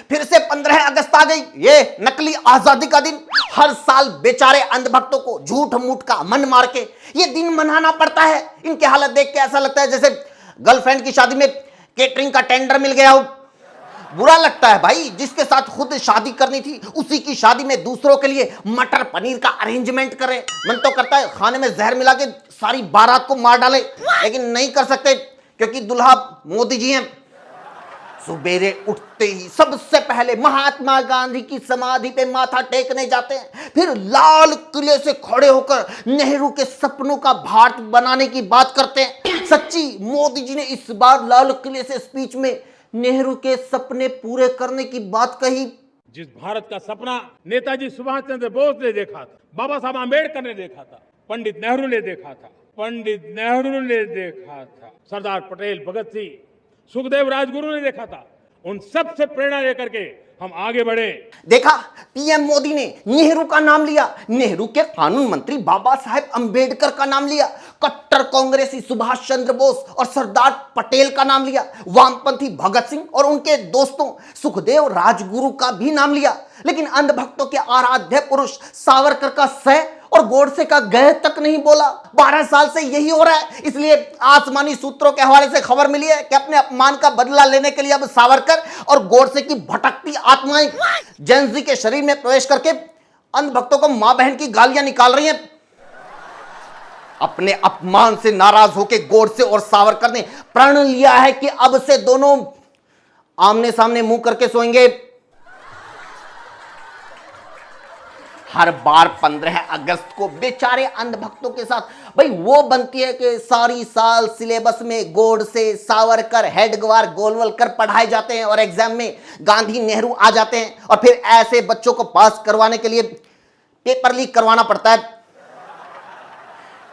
फिर से 15 अगस्त आ गई, ये नकली आजादी का दिन। हर साल बेचारे अंधभक्तों को झूठ मूठ का मन मार के ये दिन मनाना पड़ता है। इनकी हालत देख के ऐसा लगता है जैसे गर्लफ्रेंड की शादी में केटरिंग का टेंडर मिल गया हो। बुरा लगता है भाई, जिसके साथ खुद शादी करनी थी उसी की शादी में दूसरों के लिए मटर पनीर का अरेंजमेंट करें। मन तो करता है खाने में जहर मिला के सारी बारात को मार डाले, लेकिन नहीं कर सकते क्योंकि दुल्हा मोदी जी हैं। सुबेरे उठते ही सबसे पहले महात्मा गांधी की समाधि पे माथा टेकने जाते हैं, फिर लाल किले से खड़े होकर नेहरू के सपनों का भारत बनाने की बात करते हैं। सच्ची मोदी जी ने इस बार लाल किले से स्पीच में नेहरू के सपने पूरे करने की बात कही। जिस भारत का सपना नेताजी सुभाष चंद्र बोस ने देखा था, बाबा साहब आम्बेडकर ने देखा था, पंडित नेहरू ने देखा था, सरदार पटेल, भगत सिंह, सुखदेव राजगुरु ने देखा था, उन सब से प्रेरणा लेकर के हम आगे बढ़े। देखा, पीएम मोदी ने नेहरू का नाम लिया, नेहरू के कानून मंत्री बाबा साहेब अंबेडकर का नाम लिया, कट्टर कांग्रेसी सुभाष चंद्र बोस और सरदार पटेल का नाम लिया, वामपंथी भगत सिंह और उनके दोस्तों सुखदेव राजगुरु का भी नाम लिया। लेकिन अंधभक्तों के आराध्य पुरुष सावरकर का सह और गोडसे का गह तक नहीं बोला। 12 साल से यही हो रहा है। इसलिए आसमानी सूत्रों के हवाले से खबर मिली है कि अपने अपमान का बदला लेने के लिए अब सावरकर और गोडसे की भटकती आत्माएं जेनजी के शरीर में प्रवेश करके अंधभक्तों को मां बहन की गालियां निकाल रही हैं। अपने अपमान से नाराज होकर गोडसे और सावरकर ने प्रण लिया है कि अब से दोनों आमने सामने मुंह करके सोएंगे। हर बार 15 अगस्त को बेचारे अंधभक्तों के साथ भाई वो बनती है कि सारी साल सिलेबस में गोडसे, सावरकर, हेडगवार, गोलवलकर पढ़ाए जाते हैं और एग्जाम में गांधी, नेहरू आ जाते हैं और फिर ऐसे बच्चों को पास करवाने के लिए पेपर लीक करवाना पड़ता है।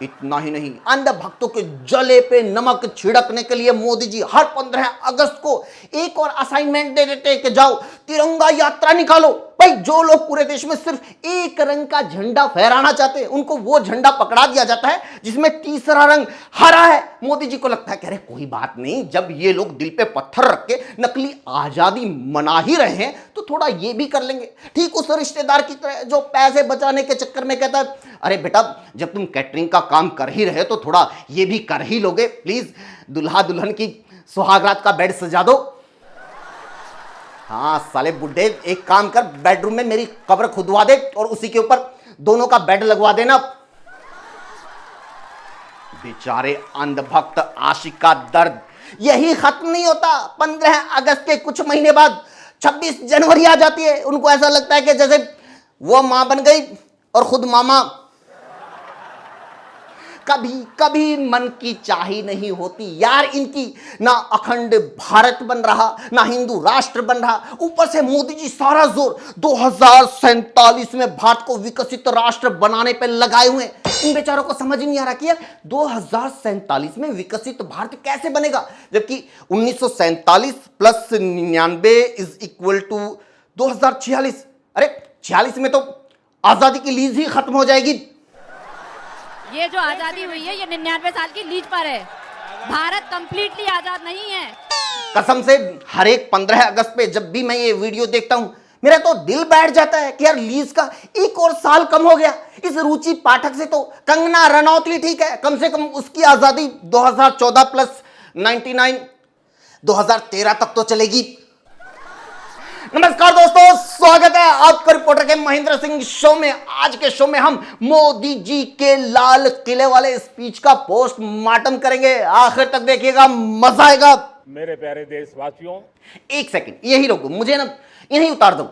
इतना ही नहीं, अंधभक्तों के जले पे नमक छिड़कने के लिए मोदी जी हर 15 अगस्त को एक और असाइनमेंट दे देते हैं कि जाओ तिरंगा यात्रा निकालो। भाई जो लोग पूरे देश में सिर्फ एक रंग का झंडा फहराना चाहते हैं उनको वो झंडा पकड़ा दिया जाता है जिसमें तीसरा रंग हरा है। मोदी जी को लगता है कि अरे कोई बात नहीं, जब ये लोग दिल पे पत्थर रख के नकली आजादी मना ही रहे हैं तो थोड़ा ये भी कर लेंगे। ठीक उस रिश्तेदार की तरह जो पैसे बचाने के चक्कर में कहता है अरे बेटा जब तुम कैटरिंग का काम कर ही रहे तो थोड़ा ये भी कर ही लोगे, प्लीज दुल्हा दुल्हन की सुहागरात का बेड सजा दो। हाँ साले बुड्ढे, एक काम कर, बेडरूम में मेरी कब्र खुदवा दे और उसी के ऊपर दोनों का बेड लगवा देना। बेचारे अंधभक्त आशिक का दर्द यही खत्म नहीं होता। 15 अगस्त के कुछ महीने बाद 26 जनवरी आ जाती है। उनको ऐसा लगता है कि जैसे वो मां बन गई और खुद मामा। कभी कभी मन की चाही नहीं होती यार इनकी। ना अखंड भारत बन रहा, ना हिंदू राष्ट्र बन रहा, ऊपर से मोदी जी सारा जोर 2047 में भारत को विकसित राष्ट्र बनाने पर लगाए हुए हैं। इन बेचारों को समझ ही नहीं आ रहा कि यार 2047 में विकसित भारत कैसे बनेगा, जबकि 1947 प्लस 99 इज इक्वल टू 2046। अरे 46 में तो आजादी की लीज ही खत्म हो जाएगी। ये जो आजादी हुई है ये 99 साल की लीज पर है। भारत कंप्लीटली आजाद नहीं है। कसम से हर एक 15 अगस्त पे जब भी मैं ये वीडियो देखता हूं मेरा तो दिल बैठ जाता है कि यार लीज का एक और साल कम हो गया। इस रुचि पाठक से तो कंगना रनौत ही ठीक है, कम से कम उसकी आजादी 2014 प्लस 99 2013 तक तो चलेगी। नमस्कार दोस्तों, स्वागत है आपका रिपोर्टर के महेंद्र सिंह शो में। आज के शो में हम मोदी जी के लाल किले वाले स्पीच का पोस्टमार्टम करेंगे। आखिर तक देखिएगा, मजा आएगा। मेरे प्यारे देशवासियों, एक सेकंड यही रोको, मुझे ना यही उतार दो।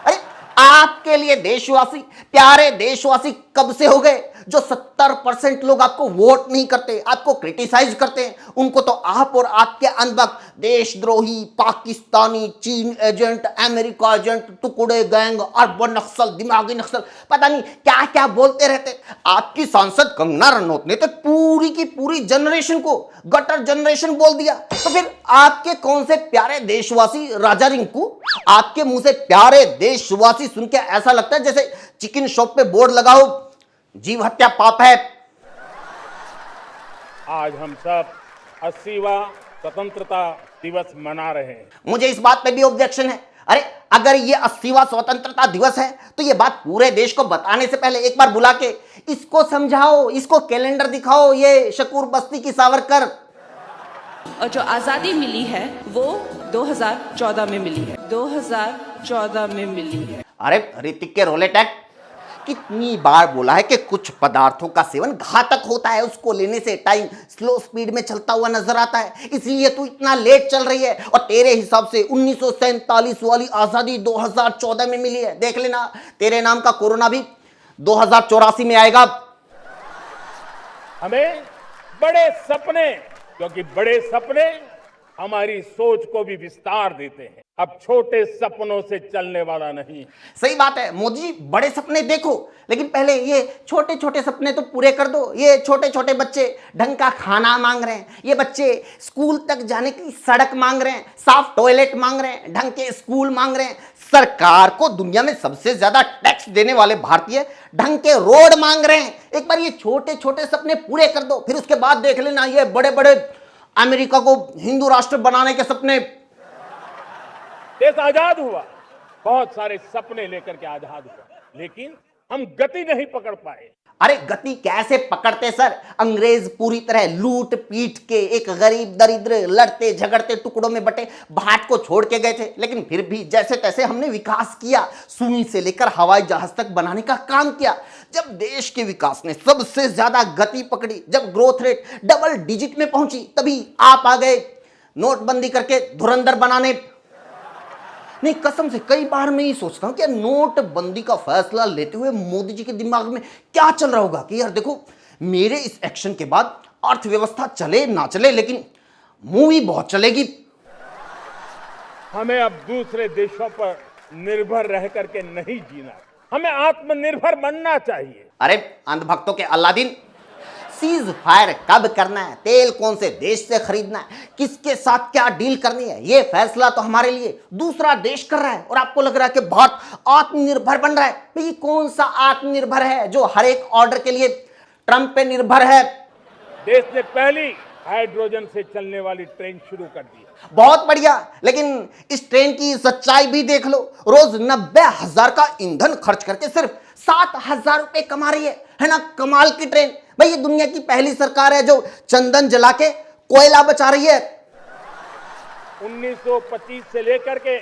अरे आपके लिए देशवासी, प्यारे देशवासी कब से हो गए जो 70% लोग आपको वोट नहीं करते, आपको क्रिटिसाइज करते हैं। उनको तो आप और आपके अंधभक्त देशद्रोही, पाकिस्तानी, चीन एजेंट, अमेरिका एजेंट, टुकड़े गैंग, अर्बन नक्सल, दिमागी नक्सल, पता नहीं क्या क्या बोलते रहते। आपकी सांसद कंगना रनौत ने तो पूरी की पूरी जनरेशन को गटर जनरेशन बोल दिया। तो फिर आपके कौन से प्यारे देशवासी, राजा रिंकू, आपके मुंह से प्यारे देशवासी सुन के ऐसा लगता है जैसे चिकन शॉप पे बोर्ड लगाओ जीव हत्या पाप है। आज हम सब 80वां स्वतंत्रता दिवस मना रहे हैं। मुझे इस बात पे भी ऑब्जेक्शन है। अरे अगर ये 80वां स्वतंत्रता दिवस है तो ये बात पूरे देश को बताने से पहले एक बार बुला के इसको समझाओ, इसको कैलेंडर दिखाओ, ये शकूर बस्ती की सावरकर। और जो आज़ादी मिली है वो 2014 में मिली है, 2014 में मिली है। अरे ऋतिक के रोलेट एक्ट, कितनी बार बोला है कि कुछ पदार्थों का सेवन घातक होता है, उसको लेने से टाइम स्लो स्पीड में चलता हुआ नजर आता है, इसलिए तू इतना लेट चल रही है। और तेरे हिसाब से 1947 वाली आजादी 2014 में मिली है। देख लेना, तेरे नाम का कोरोना भी 2084 में आएगा। हमें बड़े सपने, क्योंकि बड़े सपने हमारी सोच को भी विस्तार देते हैं। अब छोटे सपनों से चलने वाला नहीं। सही बात है मोदी जी, बड़े सपने देखो, लेकिन पहले ये छोटे छोटे सपने तो पूरे कर दो। ये छोटे छोटे बच्चे ढंग का खाना मांग रहे हैं, ये बच्चे स्कूल तक जाने की सड़क मांग रहे हैं, साफ टॉयलेट मांग रहे हैं, ढंग के स्कूल मांग रहे हैं। सरकार को दुनिया में सबसे ज्यादा टैक्स देने वाले भारतीय ढंग के रोड मांग रहे हैं। एक बार ये छोटे छोटे सपने पूरे कर दो, फिर उसके बाद देख लेना ये बड़े बड़े अमेरिका को हिंदू राष्ट्र बनाने के सपने। देश आजाद हुआ, बहुत सारे सपने लेकर के आजाद हुआ, लेकिन हम गति नहीं पकड़ पाए। अरे गति कैसे पकड़ते सर, अंग्रेज पूरी तरह लूट पीट के एक गरीब दरिद्र लड़ते झगड़ते टुकड़ों में बटे भारत को छोड़ के गए थे, लेकिन फिर भी जैसे तैसे हमने विकास किया, सुई से लेकर हवाई जहाज तक बनाने का काम किया। जब देश के विकास ने सबसे ज्यादा गति पकड़ी, जब ग्रोथ रेट डबल डिजिट में पहुंची, तभी आप आ गए नोटबंदी करके धुरंधर बनाने। नहीं, कसम से कई बार मैं ये सोचता हूं कि नोटबंदी का फैसला लेते हुए मोदी जी के दिमाग में क्या चल रहा होगा कि यार देखो, मेरे इस एक्शन के बाद अर्थव्यवस्था चले ना चले, लेकिन मूवी बहुत चलेगी। हमें अब दूसरे देशों पर निर्भर रह करके नहीं जीना, हमें आत्मनिर्भर बनना चाहिए। अरे अंधभक्तों के अल्लादीन, सीज फायर कब करना है, तेल कौन से देश से खरीदना है, किसके साथ क्या डील करनी है, ये फैसला तो हमारे लिए दूसरा देश कर रहा है। और आपको लग रहा है कि भारत आत्मनिर्भर बन रहा है। भाई कौन सा आत्मनिर्भर है जो हर एक ऑर्डर के लिए ट्रंप पे निर्भर है? देश ने पहली हाइड्रोजन से चलने वाली ट्रेन शुरू कर दी। बहुत बढ़िया, लेकिन इस ट्रेन की सच्चाई भी देख लो। रोज 90,000 का ईंधन खर्च करके सिर्फ 7,000 रुपए कमा रही है ना? कमाल की ट्रेन। भाई ये दुनिया की पहली सरकार है जो चंदन जला के कोयला बचा रही है। 1925 से लेकर के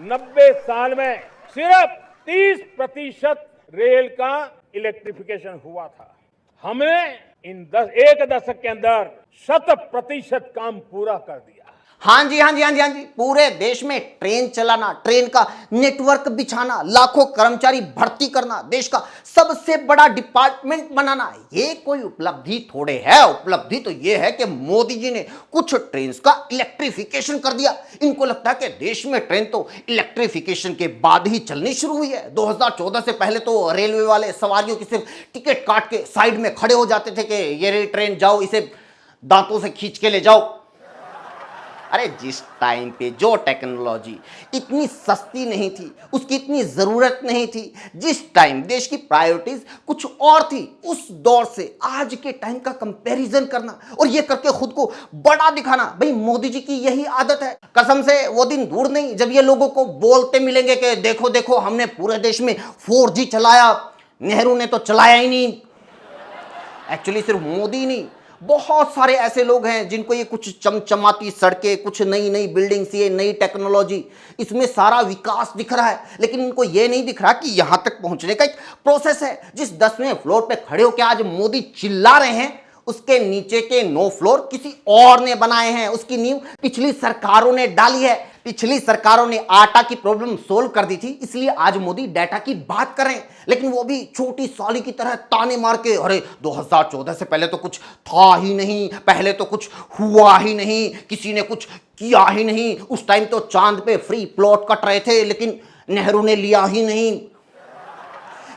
90 साल में सिर्फ 30% रेल का इलेक्ट्रिफिकेशन हुआ था। हमने एक दशक के अंदर 100% काम पूरा कर दिया। हाँ जी, पूरे देश में ट्रेन चलाना, ट्रेन का नेटवर्क बिछाना, लाखों कर्मचारी भर्ती करना, देश का सबसे बड़ा डिपार्टमेंट बनाना, ये कोई उपलब्धि थोड़े है। उपलब्धि तो ये है कि मोदी जी ने कुछ ट्रेन का इलेक्ट्रिफिकेशन कर दिया। इनको लगता है कि देश में ट्रेन तो इलेक्ट्रिफिकेशन के बाद ही चलनी शुरू हुई है। 2014 से पहले तो रेलवे वाले सवारियों की सिर्फ टिकट काट के साइड में खड़े हो जाते थे कि ये ट्रेन जाओ, इसे दांतों से खींच के ले जाओ। अरे जिस टाइम पे जो टेक्नोलॉजी इतनी सस्ती नहीं थी, उसकी इतनी ज़रूरत नहीं थी, जिस टाइम देश की प्रायोरिटीज कुछ और थी, उस दौर से आज के टाइम का कंपैरिजन करना और ये करके खुद को बड़ा दिखाना, भाई मोदी जी की यही आदत है। कसम से वो दिन दूर नहीं जब ये लोगों को बोलते मिलेंगे कि देखो देखो हमने पूरे देश में 4G चलाया, नेहरू ने तो चलाया ही नहीं। एक्चुअली सिर्फ मोदी नहीं, बहुत सारे ऐसे लोग हैं जिनको ये कुछ चमचमाती सड़कें, कुछ नई नई बिल्डिंग्स, ये नई टेक्नोलॉजी, इसमें सारा विकास दिख रहा है, लेकिन इनको ये नहीं दिख रहा कि यहां तक पहुंचने का एक प्रोसेस है। जिस 10वें फ्लोर पे खड़े होकर आज मोदी चिल्ला रहे हैं, उसके नीचे के 9 फ्लोर किसी और ने बनाए हैं। उसकी नींव पिछली सरकारों ने डाली है। पिछली सरकारों ने आटा की प्रॉब्लम सोल्व कर दी थी, इसलिए आज मोदी डाटा की बात कर रहे हैं, लेकिन वो भी छोटी साली की तरह ताने मार के, अरे 2014 से पहले तो कुछ था ही नहीं, पहले तो कुछ हुआ ही नहीं, किसी ने कुछ किया ही नहीं, उस टाइम तो चांद पे फ्री प्लॉट कट रहे थे लेकिन नेहरू ने लिया ही नहीं।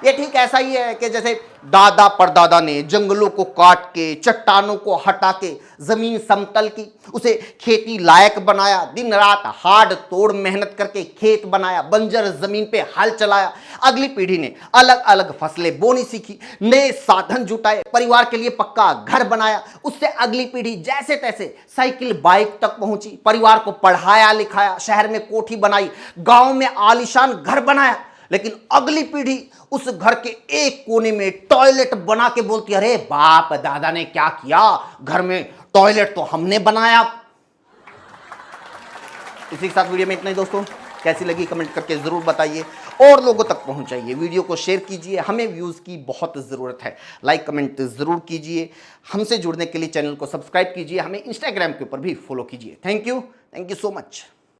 ये ठीक ऐसा ही है कि जैसे दादा परदादा ने जंगलों को काट के, चट्टानों को हटा के जमीन समतल की, उसे खेती लायक बनाया, दिन रात हार्ड तोड़ मेहनत करके खेत बनाया, बंजर जमीन पे हल चलाया। अगली पीढ़ी ने अलग अलग फसलें बोनी सीखी, नए साधन जुटाए, परिवार के लिए पक्का घर बनाया। उससे अगली पीढ़ी जैसे तैसे साइकिल बाइक तक पहुंची, परिवार को पढ़ाया लिखाया, शहर में कोठी बनाई, गांव में आलीशान घर बनाया। लेकिन अगली पीढ़ी उस घर के एक कोने में टॉयलेट बना के बोलती है, अरे बाप दादा ने क्या किया, घर में टॉयलेट तो हमने बनाया। इसी के साथ वीडियो में इतना ही दोस्तों। कैसी लगी कमेंट करके जरूर बताइए और लोगों तक पहुंचाइए। वीडियो को शेयर कीजिए, हमें व्यूज की बहुत जरूरत है। लाइक कमेंट जरूर कीजिए। हमसे जुड़ने के लिए चैनल को सब्सक्राइब कीजिए। हमें इंस्टाग्राम के ऊपर भी फॉलो कीजिए। Thank you so much.